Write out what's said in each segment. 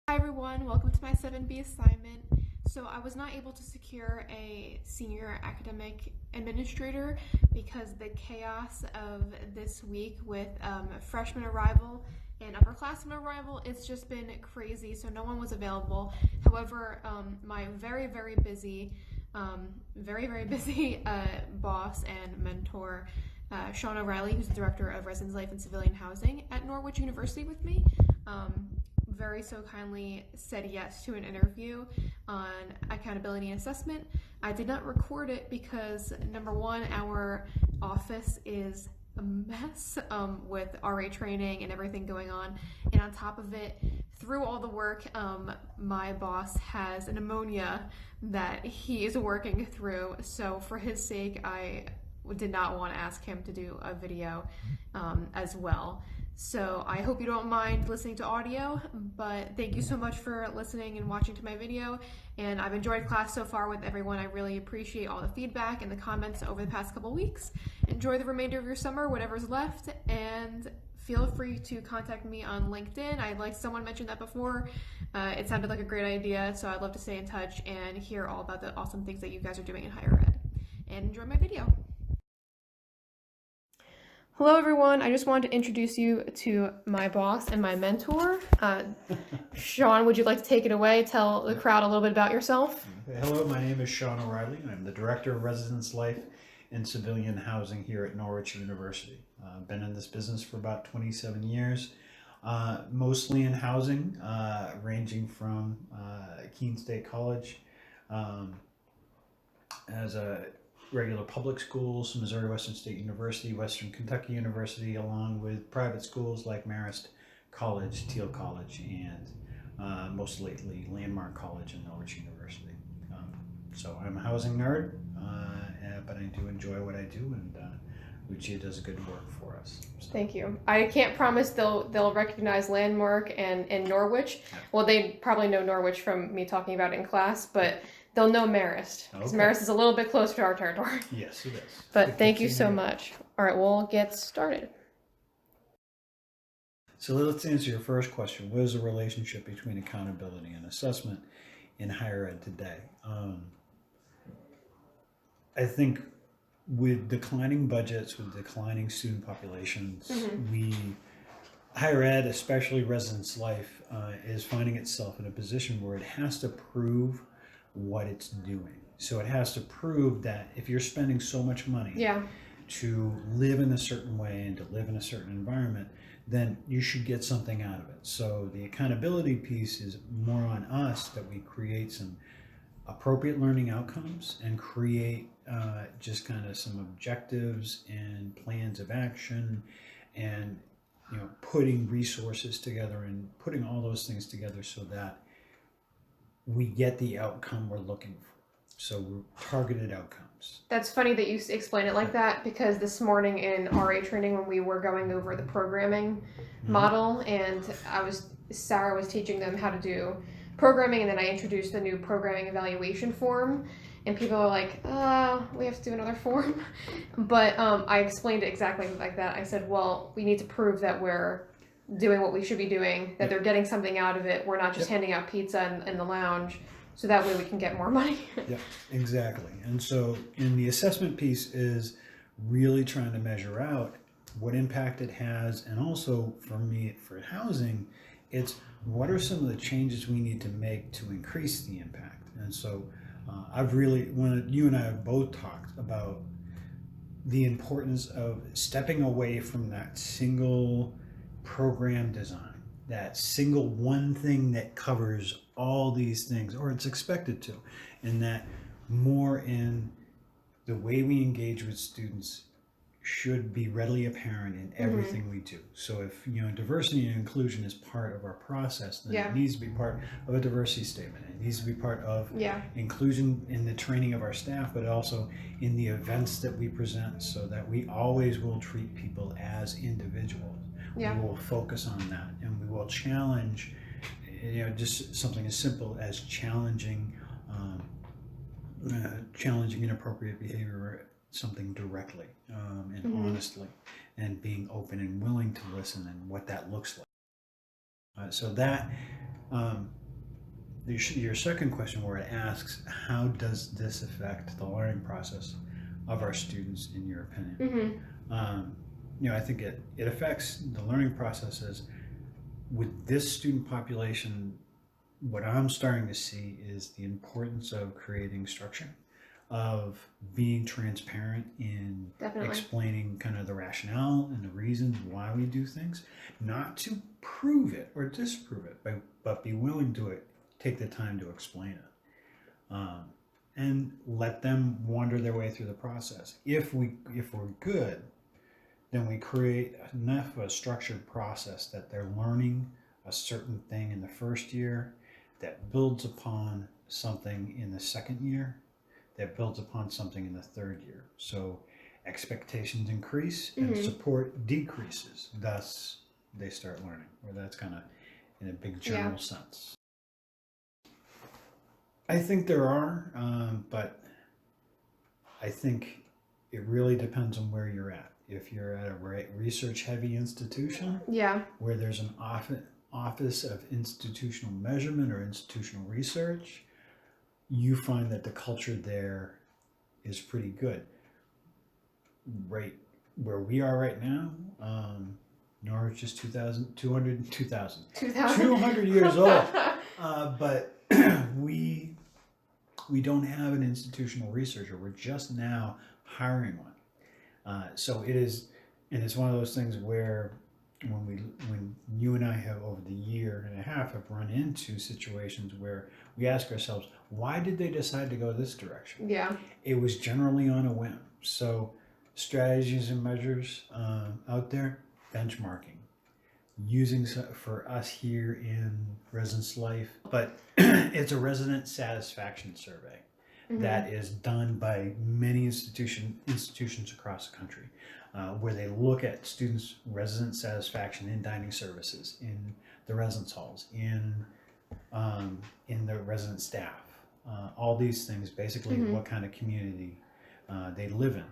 Hi everyone, welcome to my 7B assignment. So I was not able to secure a senior academic administrator because the chaos of this week with freshman arrival and upperclassmen arrival, it's just been crazy, so no one was available. However, my very busy, very busy boss and mentor, Sean O'Reilly, who's the director of Residence Life and Civilian Housing at Norwich University with me, very so kindly said yes to an interview on accountability and assessment. I did not record it because number one, our office is a mess with RA training and everything going on, and on top of it, through all the work, my boss has a pneumonia that he is working through. So for his sake, I did not want to ask him to do a video as well. So I hope you don't mind listening to audio, but thank you so much for listening and watching to my video. And I've enjoyed class so far with everyone. I really appreciate all the feedback and the comments over the past couple weeks. Enjoy the remainder of your summer, whatever's left, and feel free to contact me on LinkedIn. Someone mentioned that before. It sounded like a great idea, so I'd love to stay in touch and hear all about the awesome things that you guys are doing in higher ed. And enjoy my video. Hello everyone, I just wanted to introduce you to my boss and my mentor. Sean, would you like to take it away? Tell the crowd a little bit about yourself. Hello, my name is Sean O'Reilly. I'm the Director of Residence Life and Civilian Housing here at Norwich University. I've been in this business for about 27 years, mostly in housing, ranging from Keene State College as a regular public schools, Missouri Western State University, Western Kentucky University, along with private schools like Marist College, Thiel College, and most lately Landmark College and Norwich University. So I'm a housing nerd, but I do enjoy what I do, and Lucia does a good work for us. So. Thank you. I can't promise they'll recognize Landmark and Norwich. Yeah. Well, they probably know Norwich from me talking about it in class, but they'll know Marist, because Okay. Marist is a little bit closer to our territory. Yes, it is. But thank you so much. All right, we'll get started. So let's answer your first question. What is the relationship between accountability and assessment in higher ed today? I think with declining budgets, with declining student populations, higher ed, especially residence life, is finding itself in a position where it has to prove what it's doing. So it has to prove that if you're spending so much money to live in a certain way and to live in a certain environment, then you should get something out of it. So the accountability piece is more on us, that we create some appropriate learning outcomes and create just kind of some objectives and plans of action, and putting resources together and putting all those things together so that we get the outcome we're looking for. So we're targeted outcomes. That's funny that you explain it like that, because this morning in RA training, when we were going over the programming model, and Sarah was teaching them how to do programming, and then I introduced the new programming evaluation form, and people are like, we have to do another form. But I explained it exactly like that. I said, well, we need to prove that we're doing what we should be doing, that they're getting something out of it. We're not just handing out pizza in the lounge, so that way we can get more money. Yeah, exactly. And so in the assessment piece is really trying to measure out what impact it has, and also for me, for housing, it's what are some of the changes we need to make to increase the impact. And so when you and I have both talked about the importance of stepping away from that single program design, that single one thing that covers all these things, or it's expected to, and that more in the way we engage with students should be readily apparent in everything we do. So if diversity and inclusion is part of our process, then it needs to be part of a diversity statement. It needs to be part of inclusion in the training of our staff, but also in the events that we present, so that we always will treat people as individuals. We will focus on that, and we will challenge, just something as simple as challenging inappropriate behavior, something directly and honestly, and being open and willing to listen, and what that looks like. So that your second question, where it asks, how does this affect the learning process of our students, in your opinion? I think it affects the learning processes with this student population. What I'm starting to see is the importance of creating structure, of being transparent in Definitely. explaining kind of the rationale and the reasons why we do things, not to prove it or disprove it, but be willing to take the time to explain it, and let them wander their way through the process. If we're good, then we create enough of a structured process that they're learning a certain thing in the first year that builds upon something in the second year, that builds upon something in the third year. So expectations increase and support decreases. Thus, they start learning. Or that's kind of in a big general sense. I think there are, but I think it really depends on where you're at. If you're at a research-heavy institution, where there's an office of institutional measurement or institutional research, you find that the culture there is pretty good. Right where we are right now, Norwich is 200 years old, but we don't have an institutional researcher. We're just now hiring one. So it is, and it's one of those things where when you and I have, over the year and a half, have run into situations where we ask ourselves, why did they decide to go this direction? It was generally on a whim. So strategies and measures out there, benchmarking, using for us here in Residence Life, but it's a resident satisfaction survey that is done by many institutions across the country, where they look at students' resident satisfaction in dining services, in the residence halls, in the resident staff, all these things, basically what kind of community they live in.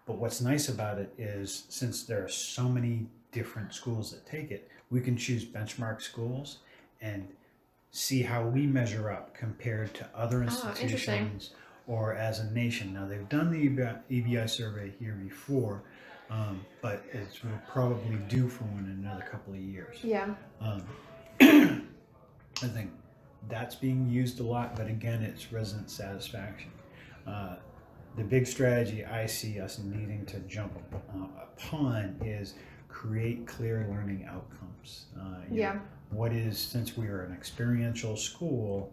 But what's nice about it is, since there are so many different schools that take it, we can choose benchmark schools and see how we measure up compared to other institutions or as a nation. Now, they've done the EBI survey here before, but it's probably due for one in another couple of years. I think that's being used a lot, but again, it's resident satisfaction. The big strategy I see us needing to jump upon is create clear learning outcomes. What is, since we are an experiential school,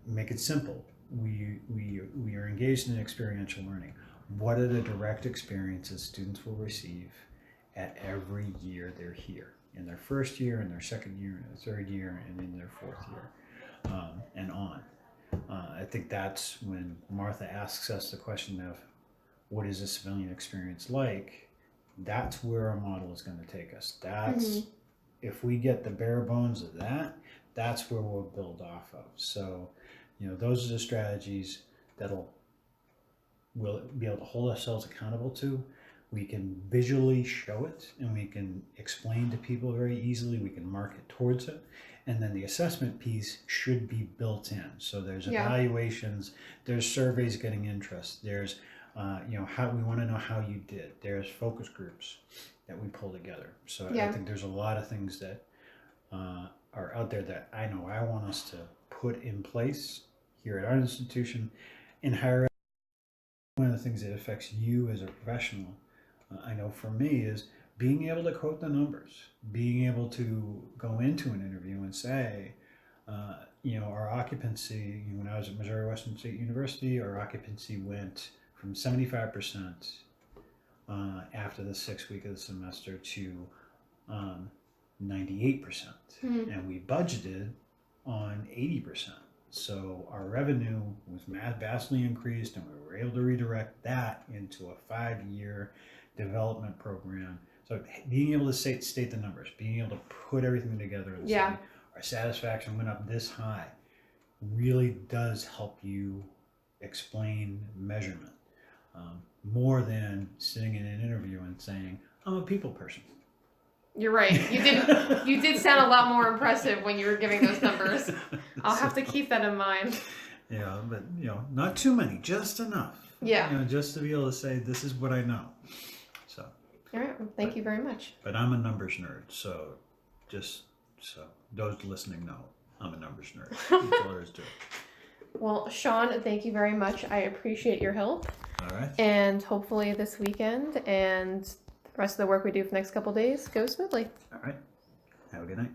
make it simple. We are engaged in experiential learning. What are the direct experiences students will receive at every year they're here? In their first year, in their second year, in their third year, and in their fourth year, and on. I think that's when Martha asks us the question of, what is a civilian experience like? That's where our model is going to take us. That's if we get the bare bones of that, that's where we'll build off of. So, those are the strategies we'll be able to hold ourselves accountable to. We can visually show it, and we can explain to people very easily. We can market towards it. And then the assessment piece should be built in. So there's evaluations, there's surveys getting interest, there's, how we want to know how you did. There's focus groups that we pull together. So I think there's a lot of things that are out there that I know I want us to put in place here at our institution. In higher ed, one of the things that affects you as a professional, I know for me, is being able to quote the numbers, being able to go into an interview and say, our occupancy, when I was at Missouri Western State University, our occupancy went from 75% after the 6th week of the semester to 98%. And we budgeted on 80%. So our revenue was vastly increased, and we were able to redirect that into a 5-year development program. So being able to state the numbers, being able to put everything together and say our satisfaction went up this high, really does help you explain measurement, more than sitting in an interview and saying, I'm a people person. You're right. You did sound a lot more impressive when you were giving those numbers. I'll have to keep that in mind. Yeah, but not too many, just enough. Yeah. Just to be able to say this is what I know. So. All right. Well, thank you very much. But I'm a numbers nerd, so just so those listening know, I'm a numbers nerd. That's all there is to it. Well, Sean, thank you very much. I appreciate your help. All right. And hopefully this weekend and the rest of the work we do for the next couple days goes smoothly. All right. Have a good night.